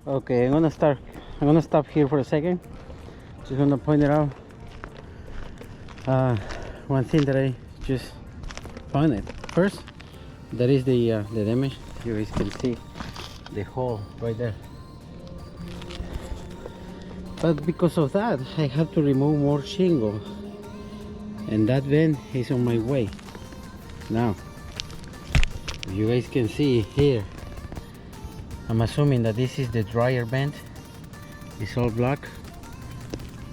Okay, I'm gonna stop here for a second. Just gonna point it out. One thing that I just found it. First, that is the damage. You guys can see the hole right there. But because of that, I have to remove more shingle, and that vent is on my way. Now, you guys can see here, I'm assuming that this is the dryer vent. It's all black,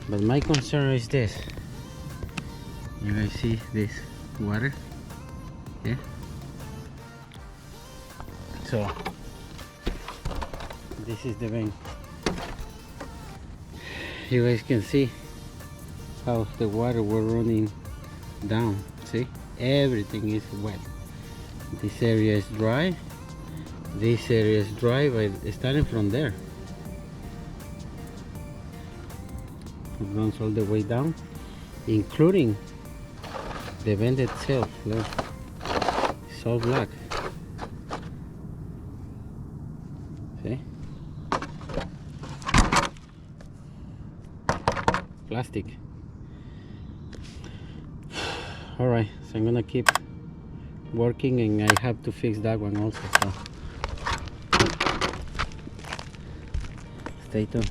but my concern is this. You guys see this water? Yeah. So this is the vent. You guys can see how the water was running down. See, everything is wet. This area is dry. This area is dry, but starting from there, it runs all the way down, including the vent itself. Look, it's all black. See? Plastic. All right, so I'm gonna keep working, and I have to fix that one also. So stay tuned.